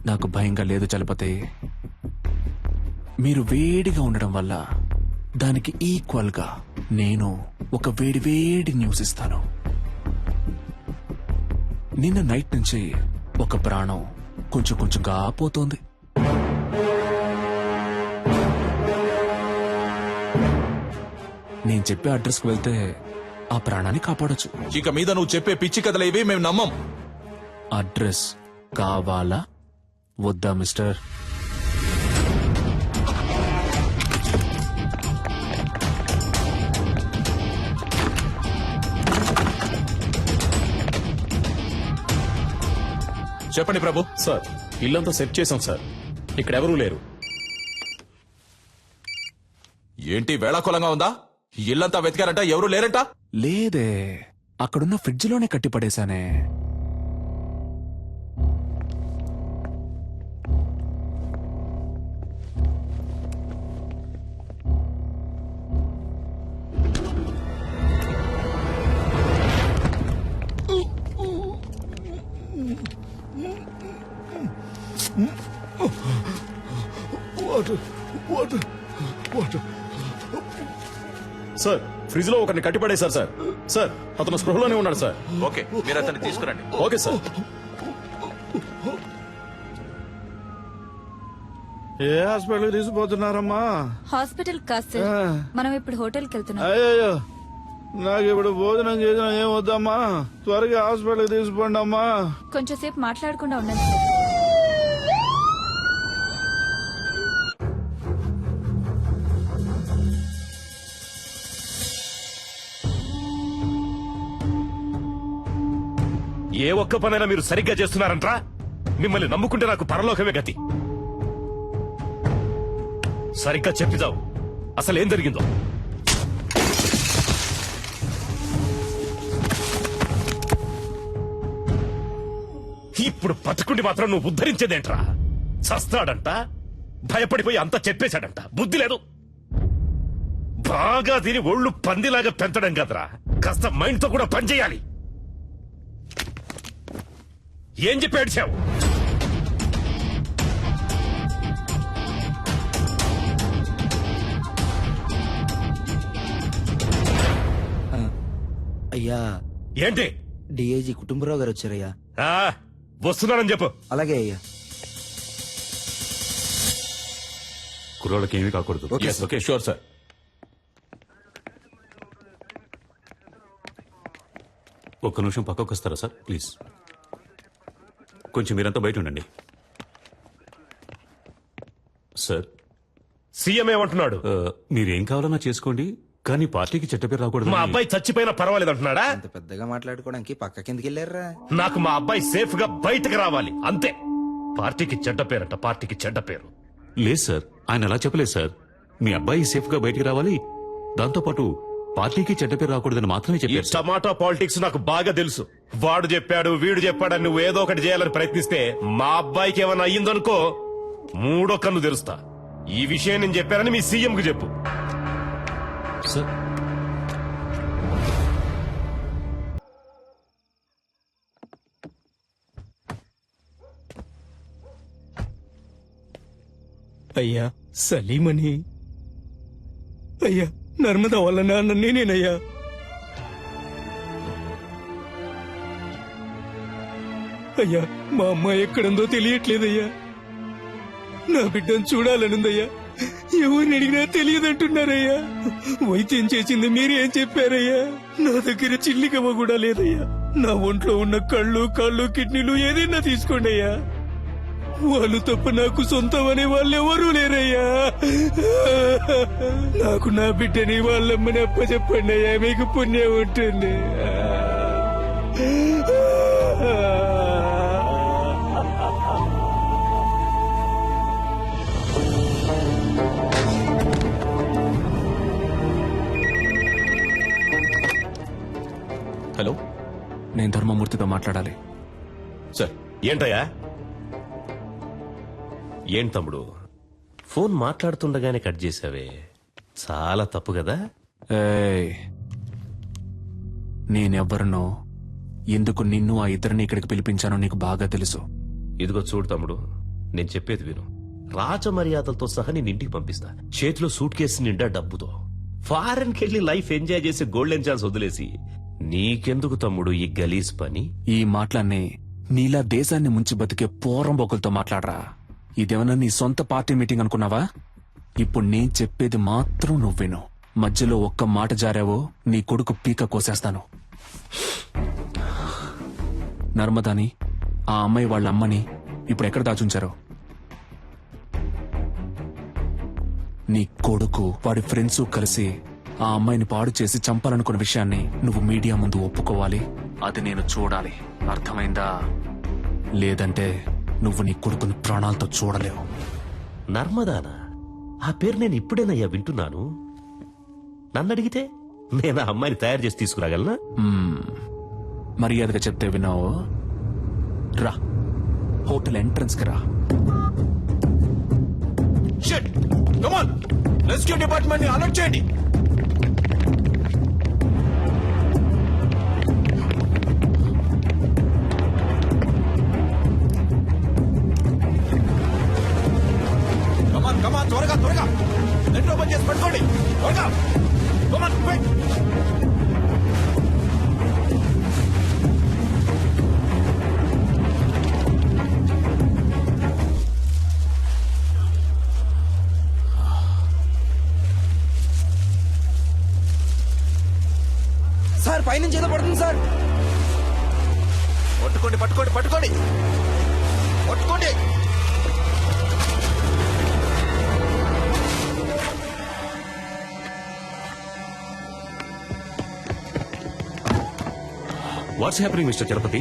నాకు భయంగా లేదు చలపతి. మీరు వేడిగా ఉండడం వల్ల దానికి ఈక్వల్ గా నేను ఒక వేడి వేడి న్యూస్ ఇస్తాను. నిన్న నైట్ నుంచి ఒక ప్రాణం కొంచెం కొంచెంగా పోతోంది. నేను చెప్పే అడ్రస్కి వెళ్తే ఆ ప్రాణాన్ని కాపాడొచ్చు. ఇక మీద నువ్వు చెప్పే పిచ్చి కథలు ఇవి మేము నమ్మం. అడ్రస్ కావాలా వద్దా మిస్టర్? చెప్పండి ప్రభు. సార్, ఇల్లంతా సెట్ చేసాం సార్. ఇక్కడ ఎవరూ లేరు. ఏంటి వేళాకులంగా ఉందా? ఇల్లంతా వెతికారంట, ఎవరు లేరంట? లేదే, అక్కడున్న ఫ్రిడ్జ్ లోనే కట్టిపడేశానే. సార్, ఫ్రిడ్జ్ లో ఒకరిని కట్టిపడేశారు సార్. సార్, అతను స్పృహలోనే ఉన్నాడు సార్. ఓకే, మీరు అతన్ని తీసుకురండి. Okay sir. ఏ హాస్పిటల్ తీసుకుపోతున్నారమ్మా? హాస్పిటల్ కాదు సార్, మనం ఇప్పుడు హోటల్కి వెళ్తున్నాం. అయ్యో, నాకు ఇప్పుడు భోజనం చేసిన ఏం వద్దమ్మా. త్వరగా హాస్పిటల్ తీసుకోండి అమ్మా. కొంచెం సేపు మాట్లాడకుండా ఉండండి సార్. ఏ ఒక్క పనైనా మీరు సరిగ్గా చేస్తున్నారంట్రా? మిమ్మల్ని నమ్ముకుంటే నాకు పరలోకమే గతి. సరిగ్గా చెప్పిదావు, అసలేం జరిగిందో. ఇప్పుడు బతుకుండి మాత్రం నువ్వు ఉద్ధరించేదేంట్రా? చస్తాడంట, భయపడిపోయి అంతా చెప్పేశాడంట. బుద్ధి లేదు. బాగా తిని ఒళ్ళు పందిలాగా పెంచడం కదరా, కాస్త మైండ్ తో కూడా పనిచేయాలి. ఏం చెప్పి ఏడ్చావు? అయ్యా, ఏంటి? డిఐజీ కుటుంబరావు గారు వచ్చారయ్యా. వస్తున్నానని చెప్పు. అలాగే అయ్యా. కుర్రోళ్ళకి ఏమీ కాకూడదు. Okay, sure sir. ఒక్క నిమిషం పక్కకు వస్తారా సార్, ప్లీజ్? కొంచెం మీరంతా బయట ఉండండి. సార్, సీఎం ఏమంటున్నాడు? మీరేం కావాలన్నా చేసుకోండి, కానీ పార్టీకి చెడ్డ పేరు రాకూడదు. మా అబ్బాయి చచ్చిపోయినా పర్వాలేదు అంటున్నాడా? అంత పెద్దగా మాట్లాడుకోవడానికి పక్క కిందకి వెళ్ళారా? నాకు మా అబ్బాయి సేఫ్ గా బయటకు రావాలి అంతే. పార్టీకి చెడ్డ పేరంట, పార్టీకి చెడ్డ పేరు. లేదు సార్, ఆయన అలా చెప్పలేదు సార్. మీ అబ్బాయి సేఫ్ గా బయటికి రావాలి, దాంతోపాటు పార్టీకి చెడ్డ పేరు రాకూడదని మాత్రమే ఈ చెప్పారు సార్. టమాటా పాలిటిక్స్ నాకు బాగా తెలుసు. వాడు చెప్పాడు, వీడు చెప్పాడని నువ్వు ఏదో ఒకటి చేయాలని ప్రయత్నిస్తే మా అబ్బాయికి ఏమైనా అయ్యిందనుకో, మూడో కన్ను తెరుస్తా. ఈ విషయం నేను చెప్పానని మీ సీఎం కు చెప్పు. సార్, అయ్యా సలీమని, అయ్యా నర్మదా వాళ్ళ నాన్న నేనేనయ్యా. అయ్యా, మా అమ్మాయి ఎక్కడుందో తెలియట్లేదయ్యా. నా బిడ్డను చూడాలనుందయ్యా. ఎవరిని అడిగినా తెలియదంటున్నారయ్యా. వైద్యం చేసింది మీరేం చెప్పారయ్యా? నా దగ్గర చిల్లికవ్వ కూడా లేదయ్యా. నా ఒంట్లో ఉన్న కళ్ళు, కాళ్ళు, కిడ్నీలు ఏదైనా తీసుకోండి అయ్యా. వాళ్ళు తప్ప నాకు సొంతం అనే వాళ్ళు ఎవరూ లేరయ్యా. నాకు నా బిడ్డని వాళ్ళమ్మని అప్పచెప్పండి అయ్యా, మీకు పుణ్యం ఉంటుంది. హలో, నేను ధర్మమూర్తితో మాట్లాడాలి. సార్. ఏంటయ్యా? ఏం తమ్ముడు, ఫోన్ మాట్లాడుతుండగానే కట్ చేసావే, చాలా తప్పు కదా? ఏయ్, నేనెవ్వరినో, ఎందుకు నిన్ను ఆ ఇద్దరిని ఇక్కడికి పిలిపించానో నీకు బాగా తెలుసు. ఇదిగో చూడు తమ్ముడు, నేను చెప్పేది విను. రాజమర్యాదలతో సహా నేను ఇంటికి పంపిస్తా. చేతిలో సూట్ కేసు నిండా డబ్బుతో ఫారెన్కి వెళ్ళి లైఫ్ ఎంజాయ్ చేసే గోల్డెన్ ఛాన్స్ వదిలేసి నీకెందుకు తమ్ముడు ఈ గలీజ్ పని? ఈ మాటలన్నీ నీలా దేశాన్ని ముంచి బతికే పోరంబోకులతో మాట్లాడరా. ఇదేమన్నా నీ సొంత పార్టీ మీటింగ్ అనుకున్నావా? ఇప్పుడు నేను చెప్పేది మాత్రం నువ్వు విను. మధ్యలో ఒక్క మాట జారావో నీ కొడుకు పీక కోసేస్తాను. నర్మదాని, ఆ అమ్మాయి వాళ్ళ అమ్మని ఇప్పుడు ఎక్కడ దాచుంచారో? నీ కొడుకు వాడి ఫ్రెండ్స్ కలిసి ఆ అమ్మాయిని పాడు చేసి చంపాలనుకున్న విషయాన్ని నువ్వు మీడియా ముందు ఒప్పుకోవాలి. అది నేను చూడాలి. అర్థమైందా? లేదంటే నువ్వు నీ కొడుకుని ప్రాణాలతో చూడలేవు. నర్మదానా? ఆ పేరు నేను ఇప్పుడేనయ్యా వింటున్నాను. నన్ను అడిగితే నేను ఆ అమ్మాయిని తయారు చేసి తీసుకురాగలనా? మర్యాదగా చెప్తే విన్నావు. రా, హోటల్ ఎంట్రన్స్ కి రా. Shit! Come on! Rescue department ని అలర్ట్ చేయండి. కమాన్ త్వరగా త్వరగా నెట్ ఓపెన్ చేసి పట్టుకోండి. త్వరగా కమాన్ క్విక్. సార్ పైనుంచి ఏదో పడుతుంది సార్. పట్టుకోండి పట్టుకోండి పట్టుకోండి పట్టుకోండి. What's happening mister Chalapathi?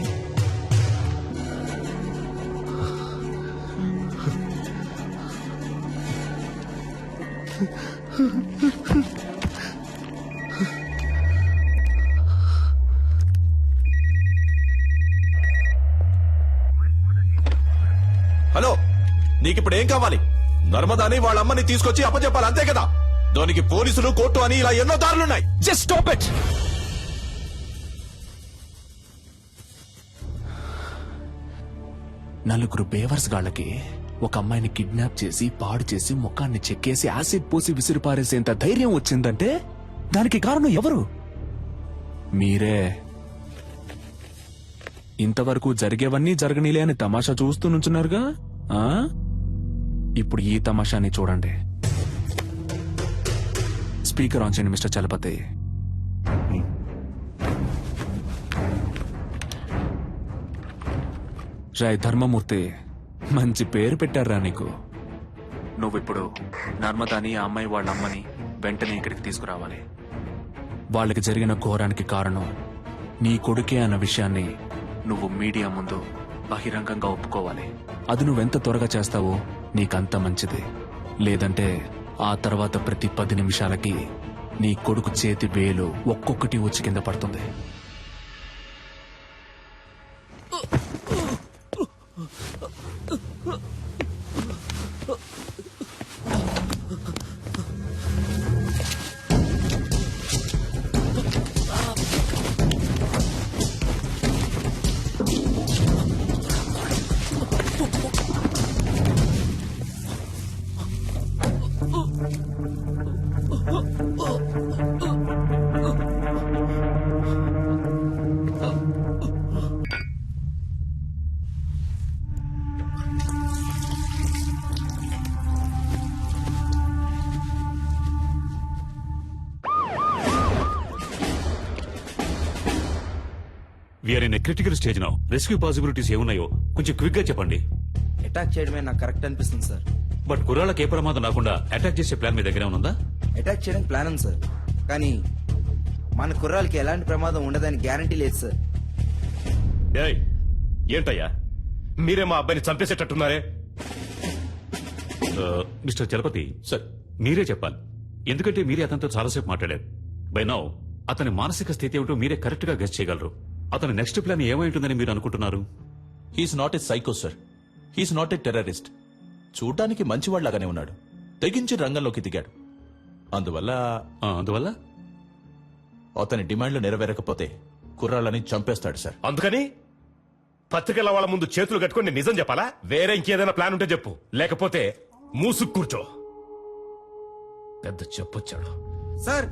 Hello, నీకిప్పుడు ఏం కావాలి? నర్మదాని వాళ్ళ అమ్మని తీసుకొచ్చి అప్పచెప్పాలి, అంతే కదా? దానికి పోలీసులు, కోర్టు అని ఇలా ఎన్నో దారులున్నాయి. Just stop it. నలుగురు బేవర్స్ గాళ్ళకి ఒక అమ్మాయిని కిడ్నాప్ చేసి పాడు చేసి ముఖాన్ని చెక్కేసి యాసిడ్ పోసి విసిరిపారేసేంత ధైర్యం వచ్చిందంటే దానికి కారణం ఎవరు? మీరే. ఇంతవరకు జరిగేవన్నీ జరగనీలే అని తమాషా చూస్తూ నుంచున్నారుగా. ఆ? ఇప్పుడు ఈ తమాషాని చూడండి. స్పీకర్ ఆన్ చేయండి మిస్టర్ చలపతి. రాయ్ ధర్మమూర్తి, మంచి పేరు పెట్టారా నీకు. నువ్విప్పుడు నర్మదాని, ఆ అమ్మాయి వాళ్ళ అమ్మని వెంటనే ఇక్కడికి తీసుకురావాలి. వాళ్ళకి జరిగిన ఘోరానికి కారణం నీ కొడుకే అన్న విషయాన్ని నువ్వు మీడియా ముందు బహిరంగంగా ఒప్పుకోవాలి. అది నువ్వెంత త్వరగా చేస్తావో నీకంత మంచిది. లేదంటే ఆ తర్వాత ప్రతి 10 నిమిషాలకి నీ కొడుకు చేతి వేలు ఒక్కొక్కటి వచ్చి కింద పడుతుంది. We're in a critical stage now. Rescue possibilities ఏమున్నాయో కొంచెం క్విక్ గా చెప్పండి. అటాక్ చేయడమే నాకు కరెక్ట్ అనిపిస్తుంది సార్. బట్ కుర్రాళ్ళకి ఏ ప్రమాదం రాకుండా అటాక్ చేసే ప్లాన్ మీ దగ్గర ఉందా? అటాక్ చేయడానికి ప్లాన్ ఉంది సార్, కానీ మన కుర్రాలకి ఎలాంటి ప్రమాదం ఉండదని గ్యారంటీ లేదు సార్. ఏయ్, ఏంటయ్యా మీరే మా అబ్బాయిని చంపేసేటట్టున్నారే? మిస్టర్ చలపతి సార్, మీరే చెప్పాలి. ఎందుకంటే మీరే అతనితో చాలాసేపు మాట్లాడారు. బై నౌ అతని మానసిక స్థితి ఏమిటో మీరే కరెక్ట్ గా గెస్ చేయగలరు. అతని నెక్స్ట్ ప్లాన్ ఏమై ఉంటుందని మీరు అనుకుంటున్నారు? He's not a psycho sir. He's not a terrorist. చూడ్డానికి మంచివాళ్లాగానే ఉన్నాడు. తెగించి రంగంలోకి దిగాడు. అందువల్ల అతని డిమాండ్లు నెరవేరకపోతే కుర్రాళ్ళని చంపేస్తాడు సార్. అందుకని పత్రికల వాళ్ళ ముందు చేతులు కట్టుకొని నేను నిజం చెప్పాలా? వేరే ఇంకేదైనా ప్లాన్ ఉంటే చెప్పు, లేకపోతే మూసుకు కూర్చో. పెద్ద చెప్పొచ్చాడు. సార్